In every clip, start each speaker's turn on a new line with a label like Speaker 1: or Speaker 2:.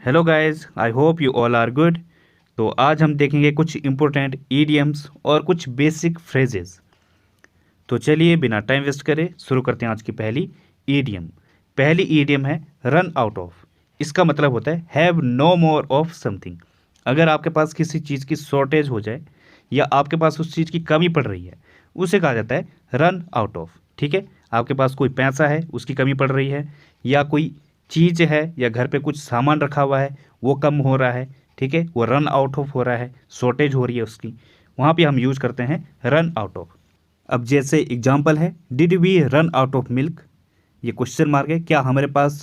Speaker 1: Hello guys, I hope you all are good. तो आज हम देखेंगे कुछ इम्पोर्टेंट ईडियम्स और कुछ बेसिक फ्रेजेस। तो चलिए बिना टाइम वेस्ट करे शुरू करते हैं आज की पहली ईडियम। पहली ईडियम है रन आउट ऑफ। इसका मतलब होता है have no more of something. अगर आपके पास किसी चीज़ की शॉर्टेज हो जाए या आपके पास उस चीज़ की कमी पड़ रही है, उसे कहा जाता है रन आउट ऑफ। ठीक है, आपके पास कोई पैसा है, उसकी कमी पड़ रही है, या कोई चीज़ है या घर पे कुछ सामान रखा हुआ है वो कम हो रहा है, ठीक है, वो रन आउट ऑफ हो रहा है, शॉर्टेज हो रही है उसकी, वहाँ पे हम यूज़ करते हैं रन आउट ऑफ। अब जैसे एग्जांपल है, did we run out of milk. ये क्वेश्चन मार्क है, क्या हमारे पास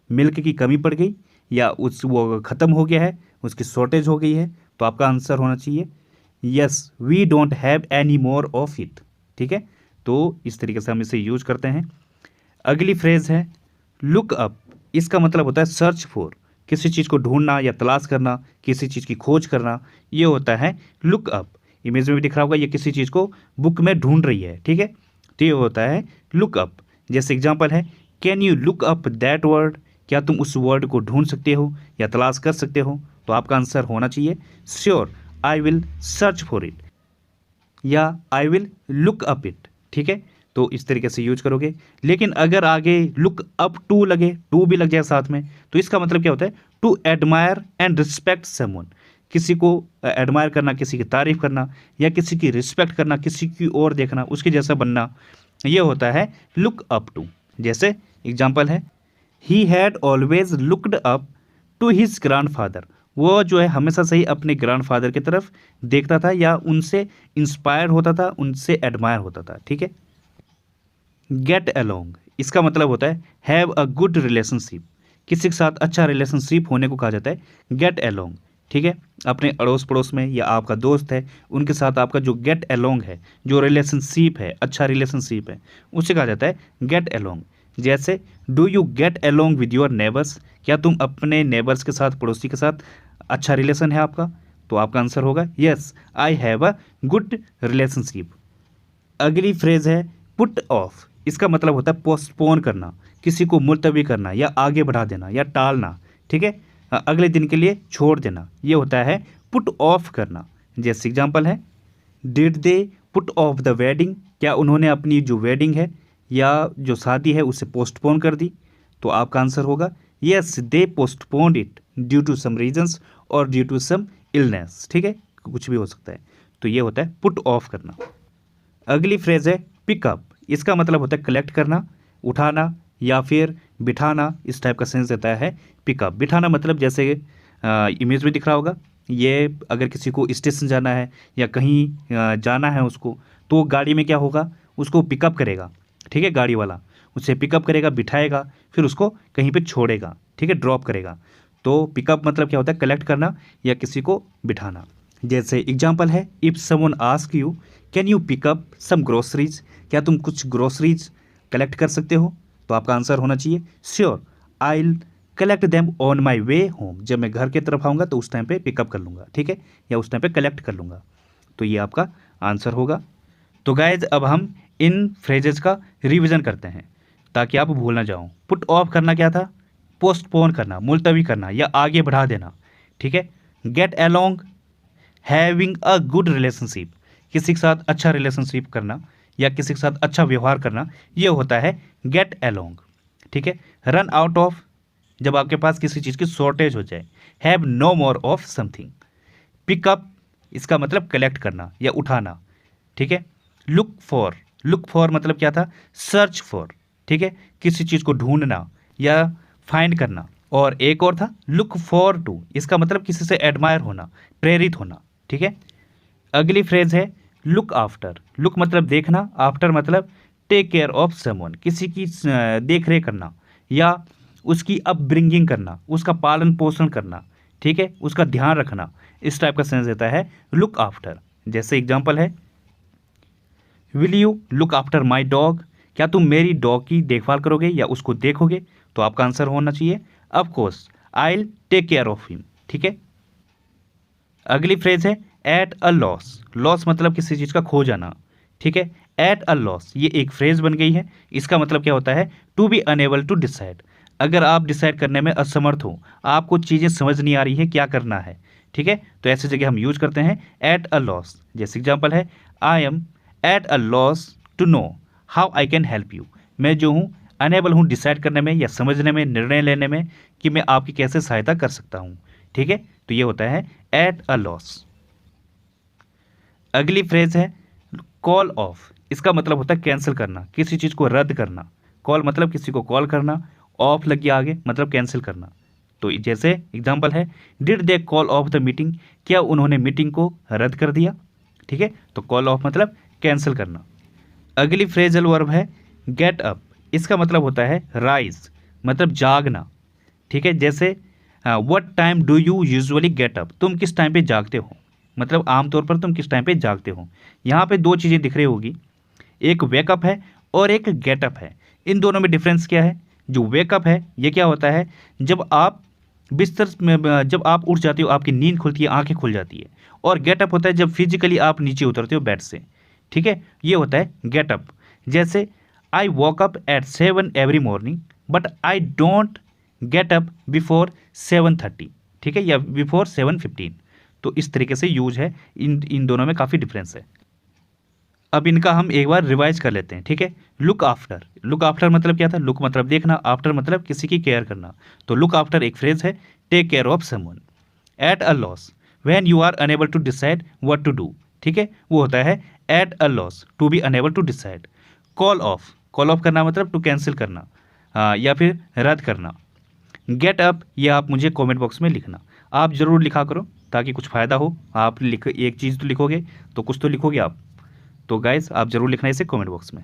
Speaker 1: मिल्क की कमी पड़ गई या उस वो ख़त्म हो गया है, उसकी शॉर्टेज हो गई है। तो आपका आंसर होना चाहिए yes we don't have any more of it. ठीक है, तो इस तरीके से हम इसे यूज करते हैं। अगली फ्रेज है लुक अप। इसका मतलब होता है सर्च फॉर। किसी चीज़ को ढूंढना या तलाश करना, किसी चीज़ की खोज करना, ये होता है लुक अप। इमेज में भी दिख रहा होगा, ये किसी चीज़ को बुक में ढूंढ रही है। ठीक है, तो ये होता है लुक अप। जैसे एग्जांपल है, can you look up that word. क्या तुम उस वर्ड को ढूंढ सकते हो या तलाश कर सकते हो। तो आपका आंसर होना चाहिए sure I will search for it या I will look up it. ठीक है, तो इस तरीके से यूज करोगे। लेकिन अगर आगे लुक अप टू लगे, टू भी लग जाए साथ में, तो इसका मतलब क्या होता है to admire and respect someone. किसी को एडमायर करना, किसी की तारीफ करना या किसी की रिस्पेक्ट करना, किसी की ओर देखना, उसके जैसा बनना, ये होता है लुक अप टू। जैसे एग्जाम्पल है, he had always looked up to his grandfather. वो जो है हमेशा से ही अपने ग्रैंडफादर की तरफ देखता था या उनसे इंस्पायर होता था, उनसे एडमायर होता था। ठीक है, गेट अलोंग। इसका मतलब होता है हैव अ गुड रिलेशनशिप। किसी के साथ अच्छा रिलेशनशिप होने को कहा जाता है गेट अलोंग। ठीक है, अपने अड़ोस पड़ोस में या आपका दोस्त है, उनके साथ आपका जो गेट अलोंग है, जो रिलेशनशिप है, अच्छा रिलेशनशिप है, उसे कहा जाता है गेट अलोंग। जैसे do you get along with your neighbours. क्या तुम अपने नेबर्स के साथ, पड़ोसी के साथ अच्छा रिलेशन है आपका। तो आपका आंसर होगा yes I have a good relationship. अगली फ्रेज है पुट ऑफ। इसका मतलब होता है पोस्टपोन करना, किसी को मुलतवी करना या आगे बढ़ा देना या टालना। ठीक है, अगले दिन के लिए छोड़ देना, ये होता है पुट ऑफ करना। जैसे एग्जांपल है, did they put off the wedding. क्या उन्होंने अपनी जो वेडिंग है या जो शादी है उसे पोस्टपोन कर दी। तो आपका आंसर होगा yes they postponed it due to some reasons और ड्यू टू सम इलनेस। ठीक है, कुछ भी हो सकता है। तो ये होता है पुट ऑफ करना। अगली फ्रेज है पिकअप। इसका मतलब होता है कलेक्ट करना, उठाना या फिर बिठाना। इस टाइप का सेंस देता है पिकअप। बिठाना मतलब जैसे इमेज में दिख रहा होगा, ये अगर किसी को स्टेशन जाना है या कहीं जाना है उसको, तो गाड़ी में क्या होगा, उसको पिकअप करेगा। ठीक है, गाड़ी वाला उसे पिकअप करेगा, बिठाएगा, फिर उसको कहीं पे छोड़ेगा। ठीक है, ड्रॉप करेगा। तो पिकअप मतलब क्या होता है कलेक्ट करना या किसी को बिठाना। जैसे एग्जांपल है, if someone ask you can you pick up some groceries. क्या तुम कुछ ग्रोसरीज कलेक्ट कर सकते हो। तो आपका आंसर होना चाहिए sure I will collect them on my way home. जब मैं घर की तरफ आऊँगा तो उस टाइम पे पिकअप कर लूँगा। ठीक है, या उस टाइम पे कलेक्ट कर लूँगा। तो ये आपका आंसर होगा। तो गाइज अब हम इन फ्रेजेस का रिवीजन करते हैं ताकि आप भूल ना जाओ। पुट ऑफ करना क्या था, पोस्टपोन करना, मुलतवी करना या आगे बढ़ा देना। ठीक है, get along having a good relationship, किसी के साथ अच्छा रिलेशनशिप करना या किसी के साथ अच्छा व्यवहार करना, ये होता है गेट अलोंग। ठीक है, रन आउट ऑफ, जब आपके पास किसी चीज़ की शॉर्टेज हो जाए। Have no more of something. Pick up, इसका मतलब कलेक्ट करना या उठाना। ठीक है, लुक फॉर, लुक फॉर मतलब क्या था सर्च फॉर। ठीक है, किसी चीज़ को ढूंढना या फाइंड करना। और एक और था लुक फॉर टू, इसका मतलब किसी से एडमायर होना, प्रेरित होना। ठीक है, अगली फ्रेज है लुक आफ्टर। लुक मतलब देखना, आफ्टर मतलब टेक केयर ऑफ समवन, किसी की देख रेख करना या उसकी अपब्रिंगिंग करना, उसका पालन पोषण करना। ठीक है, उसका ध्यान रखना। इस टाइप का सेंस देता है लुक आफ्टर। जैसे एग्जांपल है, will you look after my dog. क्या तुम मेरी डॉग की देखभाल करोगे या उसको देखोगे। तो आपका आंसर होना चाहिए of course I will take care of him. ठीक है, अगली फ्रेज है एट अ लॉस। लॉस मतलब किसी चीज़ का खो जाना। ठीक है, एट अ लॉस ये एक फ्रेज बन गई है। इसका मतलब क्या होता है to be unable to decide. अगर आप डिसाइड करने में असमर्थ हो, आपको चीज़ें समझ नहीं आ रही है क्या करना है, ठीक है, तो ऐसी जगह हम यूज करते हैं एट अ लॉस। जैसे एग्जांपल है, I am at a loss to know how I can help you. मैं जो हूँ अनेबल हूँ डिसाइड करने में या समझने में, निर्णय लेने में कि मैं आपकी कैसे सहायता कर सकता हूँ, ठीक है, तो ये होता है एट अ लॉस। अगली फ्रेज है कॉल ऑफ। इसका मतलब होता है कैंसिल करना, किसी चीज़ को रद्द करना। कॉल मतलब किसी को कॉल करना, ऑफ लग गया आगे मतलब कैंसिल करना। तो जैसे एग्जांपल है, did they call of the meeting, क्या उन्होंने मीटिंग को रद्द कर दिया, ठीक है, तो कॉल ऑफ मतलब कैंसिल करना। अगली फ्रेजल वर्ब है गेट अप। इसका मतलब होता है राइज, मतलब जागना, ठीक है, जैसे what time do you usually get up, तुम किस टाइम पे जागते हो, मतलब आमतौर पर तुम किस टाइम पे जागते हो। यहाँ पे दो चीज़ें दिख रही होगी, एक वेकअप है और एक गेटअप है। इन दोनों में डिफरेंस क्या है? जो वेकअप है ये क्या होता है, जब आप बिस्तर में, जब आप उठ जाते हो, आपकी नींद खुलती है, आंखें खुल जाती है। और गेटअप होता है जब फिजिकली आप नीचे उतरते हो बेड से, ठीक है, ये होता है गेटअप। जैसे I walk up at 7 every morning but I don't get up before 7:30, ठीक है, या बिफोर 7:15। तो इस तरीके से यूज है, इन दोनों में काफ़ी डिफरेंस है। अब इनका हम एक बार रिवाइज कर लेते हैं, ठीक है। लुक आफ्टर, लुक आफ्टर मतलब क्या था? लुक मतलब देखना, आफ्टर मतलब किसी की केयर करना। तो लुक आफ्टर एक फ्रेज है, take care of someone. At a loss, when you are unable to decide what to do, ठीक है, वो होता है at a loss, to be unable to decide. Call off, call off करना मतलब to cancel करना, या फिर रद्द करना। गेट अप, ये आप मुझे कमेंट बॉक्स में लिखना, आप ज़रूर लिखा करो ताकि कुछ फ़ायदा हो। आप लिख, एक चीज़ तो लिखोगे तो कुछ तो लिखोगे आप। तो गाइस आप ज़रूर लिखना इसे कमेंट बॉक्स में।